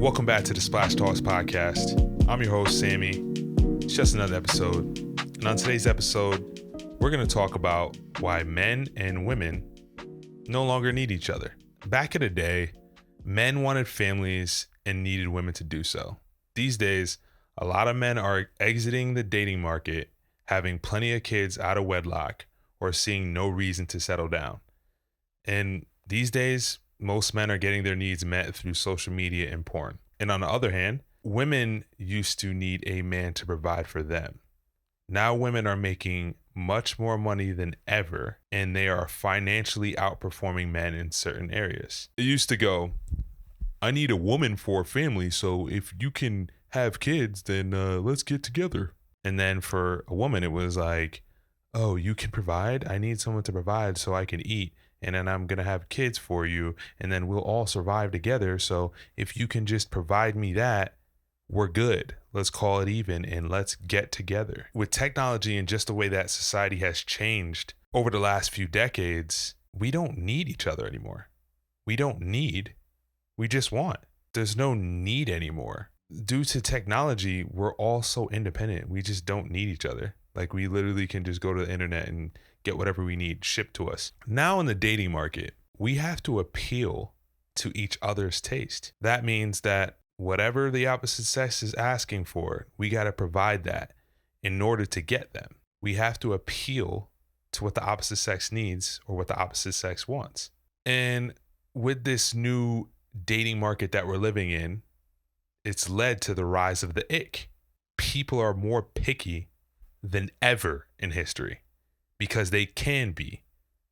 Welcome back to the Splash Talks podcast. I'm your host, Sammy. It's just another episode. And on today's episode, we're going to talk about why men and women no longer need each other. Back in the day, men wanted families and needed women to do so. These days, a lot of men are exiting the dating market, having plenty of kids out of wedlock, or seeing no reason to settle down. And these days, most men are getting their needs met through social media and porn. And on the other hand, women used to need a man to provide for them. Now women are making much more money than ever, and they are financially outperforming men in certain areas. It used to go, I need a woman for a family, so if you can have kids, then let's get together. And then for a woman, it was like, oh, you can provide? I need someone to provide so I can eat. And then I'm going to have kids for you, and then we'll all survive together. So if you can just provide me that, we're good. Let's call it even and let's get together. With technology and just the way that society has changed over the last few decades, we don't need each other anymore. We don't need, we just want. There's no need anymore. Due to technology, we're all so independent. We just don't need each other. Like, we literally can just go to the internet and get whatever we need shipped to us. Now in the dating market, we have to appeal to each other's taste. That means that whatever the opposite sex is asking for, we got to provide that in order to get them. We have to appeal to what the opposite sex needs or what the opposite sex wants. And with this new dating market that we're living in, it's led to the rise of the ick. People are more picky than ever in history, because they can be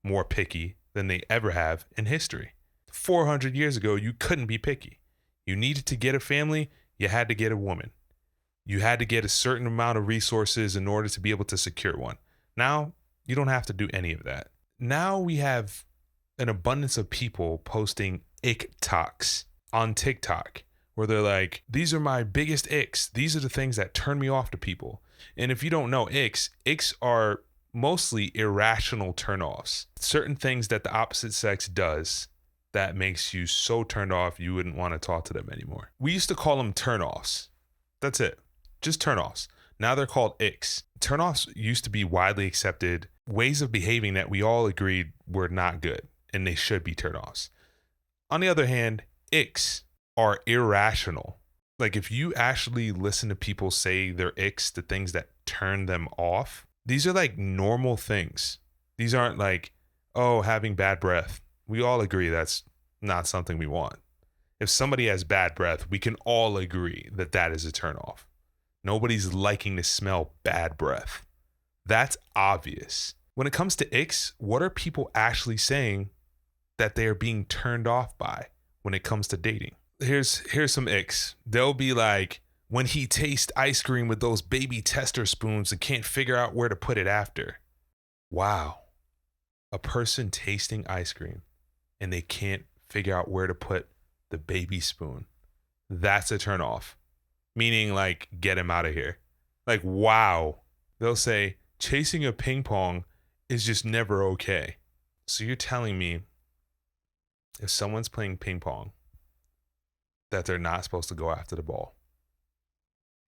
more picky than they ever have in history. 400 years ago, you couldn't be picky. You needed to get a family, you had to get a woman. You had to get a certain amount of resources in order to be able to secure one. Now, you don't have to do any of that. Now we have an abundance of people posting ick talks on TikTok, where they're like, these are my biggest icks. These are the things that turn me off to people. And if you don't know icks are mostly irrational turnoffs. Certain things that the opposite sex does that makes you so turned off you wouldn't want to talk to them anymore. We used to call them turnoffs. That's it. Just turnoffs. Now they're called icks. Turnoffs used to be widely accepted ways of behaving that we all agreed were not good and they should be turnoffs. On the other hand, icks are irrational. Like, if you actually listen to people say their icks, the things that turn them off, these are like normal things. These aren't like, oh, having bad breath. We all agree that's not something we want. If somebody has bad breath, we can all agree that that is a turnoff. Nobody's liking to smell bad breath. That's obvious. When it comes to icks, what are people actually saying that they are being turned off by when it comes to dating? Here's some icks. They'll be like, when he tastes ice cream with those baby tester spoons and can't figure out where to put it after. Wow. A person tasting ice cream and they can't figure out where to put the baby spoon. That's a turnoff. Meaning, like, get him out of here. Like, wow. They'll say, chasing a ping pong is just never okay. So you're telling me if someone's playing ping pong that they're not supposed to go after the ball?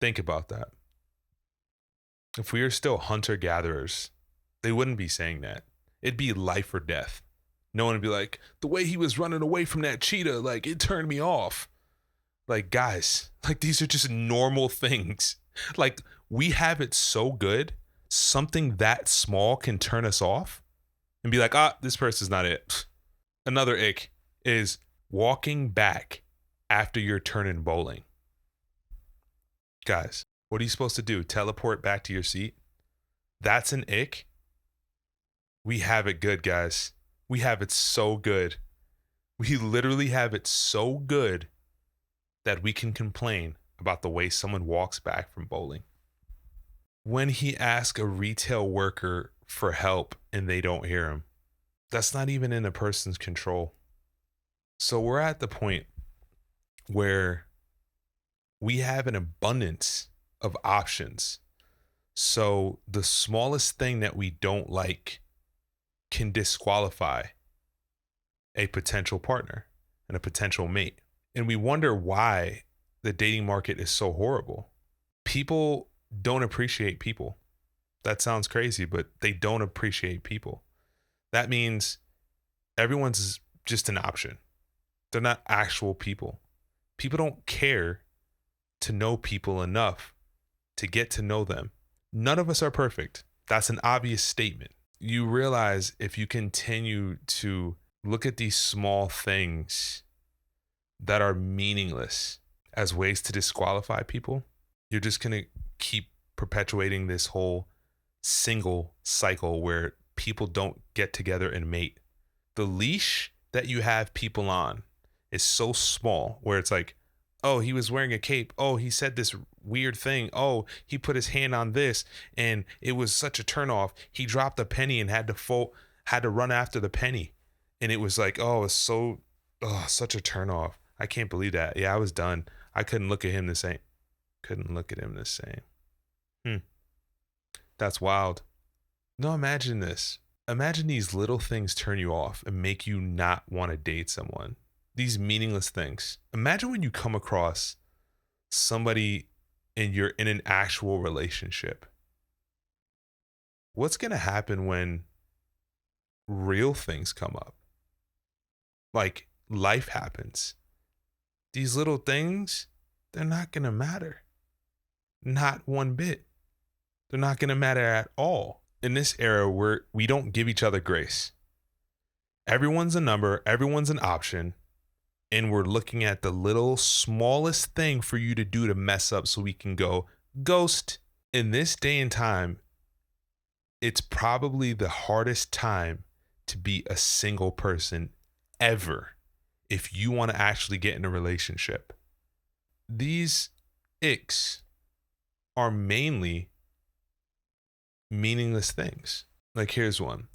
Think about that. If we are still hunter-gatherers, they wouldn't be saying that. It'd be life or death. No one would be like, the way he was running away from that cheetah, like, it turned me off. Like, guys, like, these are just normal things. Like, we have it so good, something that small can turn us off and be like, this person's not it. Another ick is walking back after you're turning bowling. Guys, what are you supposed to do? Teleport back to your seat? That's an ick? We have it good, guys. We have it so good. We literally have it so good that we can complain about the way someone walks back from bowling. When he asks a retail worker for help and they don't hear him, that's not even in a person's control. So we're at the point where we have an abundance of options. So the smallest thing that we don't like can disqualify a potential partner and a potential mate. And we wonder why the dating market is so horrible. People don't appreciate people. That sounds crazy, but they don't appreciate people. That means everyone's just an option. They're not actual people. People don't care to know people enough to get to know them. None of us are perfect. That's an obvious statement. You realize if you continue to look at these small things that are meaningless as ways to disqualify people, you're just going to keep perpetuating this whole single cycle where people don't get together and mate. The leash that you have people on is so small where it's like, oh, he was wearing a cape. Oh, he said this weird thing. Oh, he put his hand on this and it was such a turnoff. He dropped a penny and had to run after the penny. And it was like, oh, it's such a turnoff. I can't believe that. Yeah, I was done. I couldn't look at him the same. That's wild. No, imagine this. Imagine these little things turn you off and make you not want to date someone. These meaningless things. Imagine when you come across somebody and you're in an actual relationship. What's going to happen when real things come up? Like life happens. These little things, they're not going to matter. Not one bit. They're not going to matter at all. In this era where we don't give each other grace. Everyone's a number, everyone's an option, and we're looking at the little smallest thing for you to do to mess up so we can go ghost. In this day and time, it's probably the hardest time to be a single person ever if you want to actually get in a relationship. These icks are mainly meaningless things. Like here's one.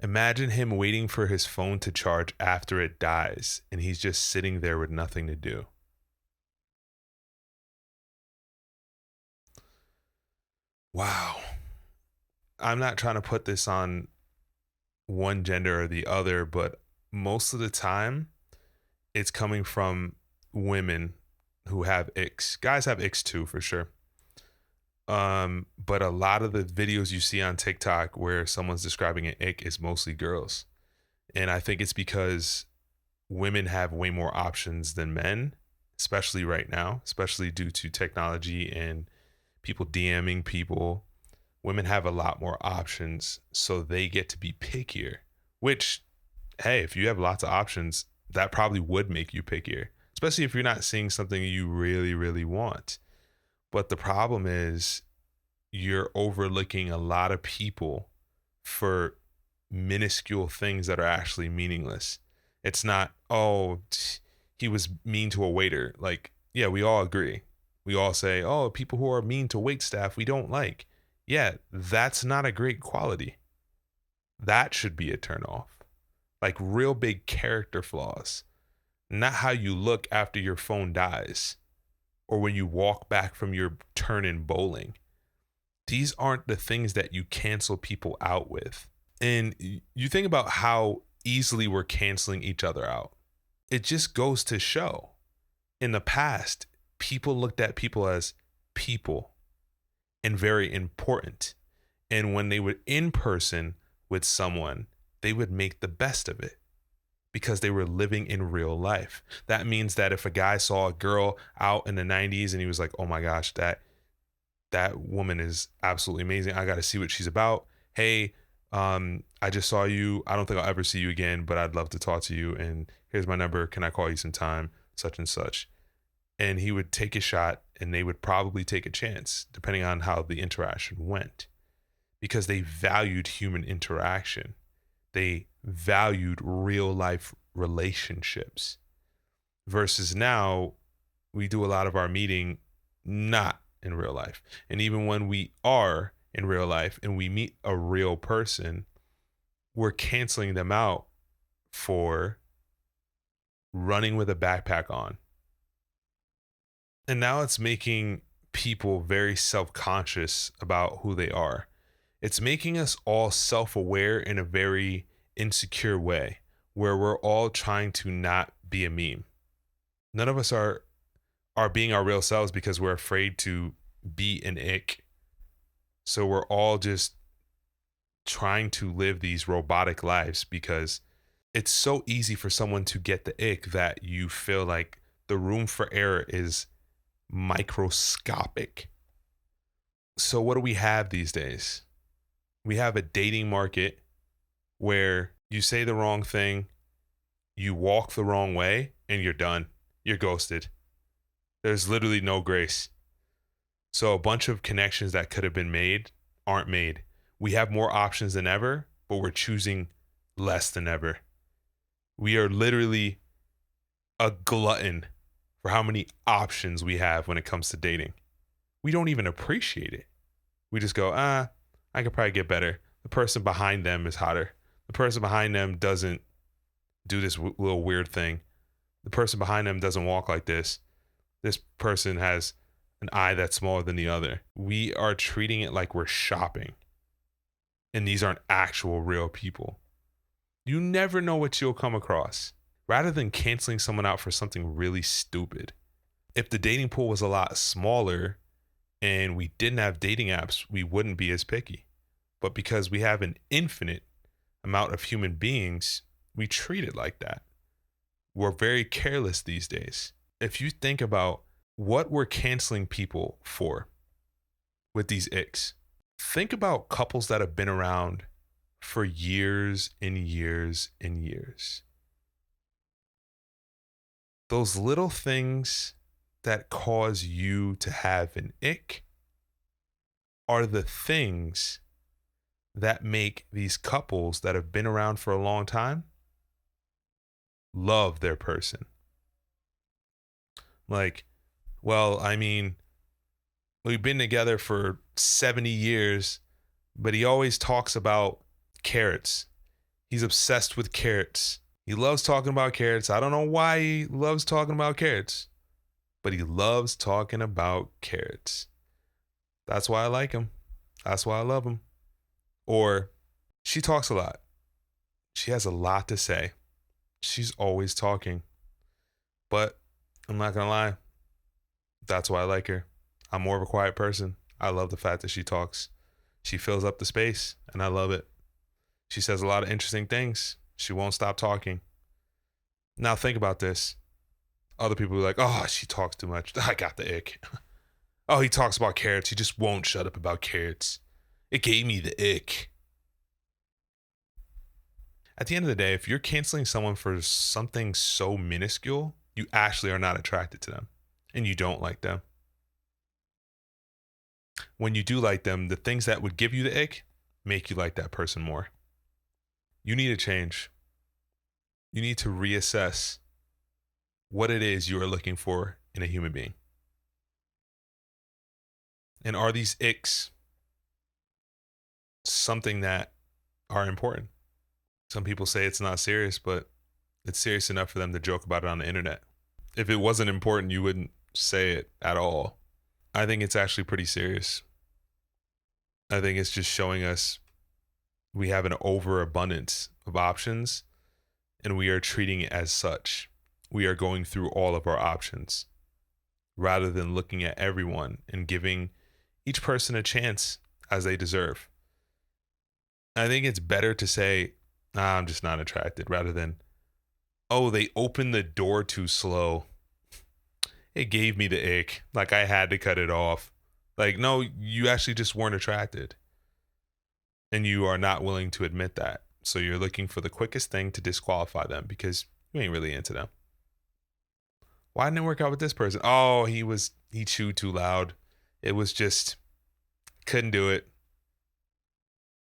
Imagine him waiting for his phone to charge after it dies and he's just sitting there with nothing to do. Wow. I'm not trying to put this on one gender or the other, but most of the time it's coming from women who have icks. Guys have icks too, for sure. But a lot of the videos you see on TikTok where someone's describing an ick is mostly girls. And I think it's because women have way more options than men, especially right now, especially due to technology and people DMing people. Women have a lot more options, so they get to be pickier, which, hey, if you have lots of options, that probably would make you pickier, especially if you're not seeing something you really, really want. But the problem is you're overlooking a lot of people for minuscule things that are actually meaningless. It's not, oh, he was mean to a waiter. Like, yeah, we all agree. We all say, oh, people who are mean to wait staff, we don't like. Yeah, that's not a great quality. That should be a turnoff. Like real big character flaws. Not how you look after your phone dies or when you walk back from your turn in bowling. These aren't the things that you cancel people out with. And you think about how easily we're canceling each other out. It just goes to show. In the past, people looked at people as people and very important. And when they were in person with someone, they would make the best of it because they were living in real life. That means that if a guy saw a girl out in the 90s and he was like, oh my gosh, that woman is absolutely amazing. I got to see what she's about. Hey, I just saw you. I don't think I'll ever see you again, but I'd love to talk to you. And here's my number. Can I call you sometime? Such and such. And he would take a shot and they would probably take a chance depending on how the interaction went because they valued human interaction. They valued real life relationships versus now we do a lot of our meeting not in real life. And even when we are in real life and we meet a real person, we're canceling them out for running with a backpack on. And now it's making people very self-conscious about who they are. It's making us all self-aware in a very insecure way where we're all trying to not be a meme. None of us are are being our real selves because we're afraid to be an ick. So we're all just trying to live these robotic lives because it's so easy for someone to get the ick that you feel like the room for error is microscopic. So what do we have these days? We have a dating market where you say the wrong thing, you walk the wrong way, and you're done. You're ghosted. There's literally no grace. So a bunch of connections that could have been made aren't made. We have more options than ever, but we're choosing less than ever. We are literally a glutton for how many options we have when it comes to dating. We don't even appreciate it. We just go, I could probably get better. The person behind them is hotter. The person behind them doesn't do this little weird thing. The person behind them doesn't walk like this. This person has an eye that's smaller than the other. We are treating it like we're shopping. And these aren't actual real people. You never know what you'll come across. Rather than canceling someone out for something really stupid, if the dating pool was a lot smaller and we didn't have dating apps, we wouldn't be as picky. But because we have an infinite amount of human beings, we treat it like that. We're very careless these days. If you think about what we're canceling people for with these icks, think about couples that have been around for years and years and years. Those little things that cause you to have an ick are the things that make these couples that have been around for a long time love their person. Like, well, I mean, we've been together for 70 years, but he always talks about carrots. He's obsessed with carrots. He loves talking about carrots. I don't know why he loves talking about carrots, but he loves talking about carrots. That's why I like him. That's why I love him. Or she talks a lot. She has a lot to say. She's always talking. But I'm not going to lie. That's why I like her. I'm more of a quiet person. I love the fact that she talks. She fills up the space, and I love it. She says a lot of interesting things. She won't stop talking. Now think about this. Other people are like, oh, she talks too much. I got the ick. Oh, he talks about carrots. He just won't shut up about carrots. It gave me the ick. At the end of the day, if you're canceling someone for something so minuscule, you actually are not attracted to them and you don't like them. When you do like them, the things that would give you the ick make you like that person more. You need to change. You need to reassess what it is you are looking for in a human being. And are these icks something that are important? Some people say it's not serious, but it's serious enough for them to joke about it on the internet. If it wasn't important, you wouldn't say it at all. I think it's actually pretty serious. I think it's just showing us we have an overabundance of options and we are treating it as such. We are going through all of our options rather than looking at everyone and giving each person a chance as they deserve. I think it's better to say, I'm just not attracted, rather than, oh, they opened the door too slow. It gave me the ick. Like I had to cut it off. Like, no, you actually just weren't attracted. And you are not willing to admit that. So you're looking for the quickest thing to disqualify them because you ain't really into them. Why didn't it work out with this person? Oh, he chewed too loud. It was just, couldn't do it.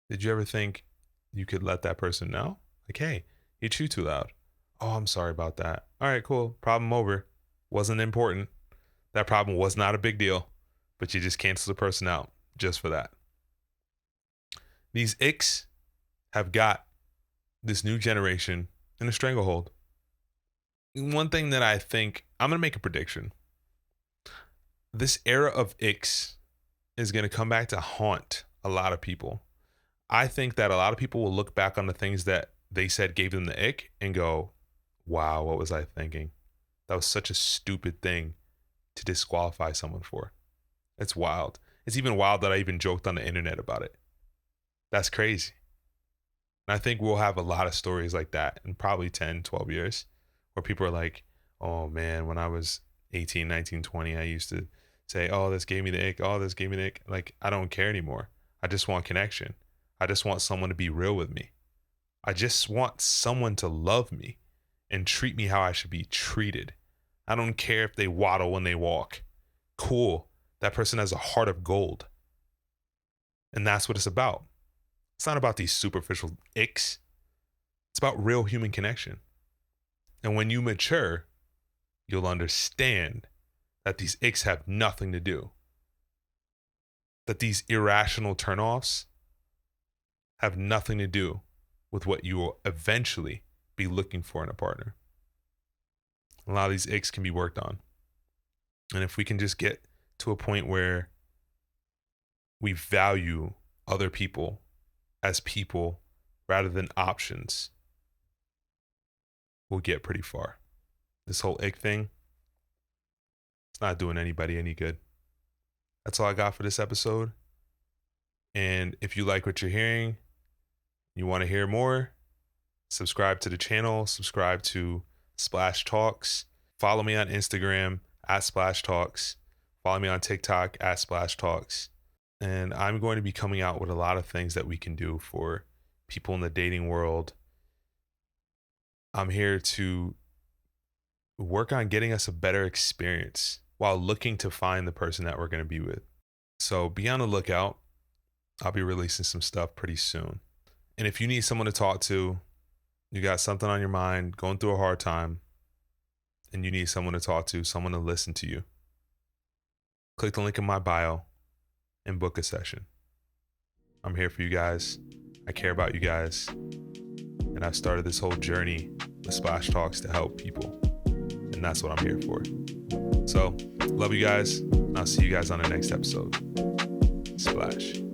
Did you ever think you could let that person know? Like, hey, you chewed too loud. Oh, I'm sorry about that. All right, cool. Problem over. Wasn't important. That problem was not a big deal, but you just canceled the person out just for that. These icks have got this new generation in a stranglehold. One thing that I think, I'm going to make a prediction. This era of icks is going to come back to haunt a lot of people. I think that a lot of people will look back on the things that they said gave them the ick and go, wow, what was I thinking? That was such a stupid thing to disqualify someone for. It's wild. It's even wild that I even joked on the internet about it. That's crazy. And I think we'll have a lot of stories like that in probably 10, 12 years where people are like, oh man, when I was 18, 19, 20, I used to say, oh, this gave me the ick. Oh, this gave me the ick. Like, I don't care anymore. I just want connection. I just want someone to be real with me. I just want someone to love me and treat me how I should be treated. I don't care if they waddle when they walk. Cool. That person has a heart of gold. And that's what it's about. It's not about these superficial icks. It's about real human connection. And when you mature, you'll understand that these icks have nothing to do. That these irrational turnoffs have nothing to do with what you will eventually be looking for in a partner. A lot of these icks can be worked on. And if we can just get to a point where we value other people as people rather than options, we'll get pretty far. This whole ick thing, it's not doing anybody any good. That's all I got for this episode. And if you like what you're hearing, you want to hear more, subscribe to the channel, subscribe to Splash Talks. Follow me on Instagram at Splash Talks. Follow me on TikTok at Splash Talks. And I'm going to be coming out with a lot of things that we can do for people in the dating world. I'm here to work on getting us a better experience while looking to find the person that we're going to be with. So be on the lookout. I'll be releasing some stuff pretty soon. And if you need someone to talk to, you got something on your mind, going through a hard time, and you need someone to talk to, someone to listen to you, click the link in my bio and book a session. I'm here for you guys. I care about you guys. And I've started this whole journey with Splash Talks to help people. And that's what I'm here for. So, love you guys. And I'll see you guys on the next episode. Splash.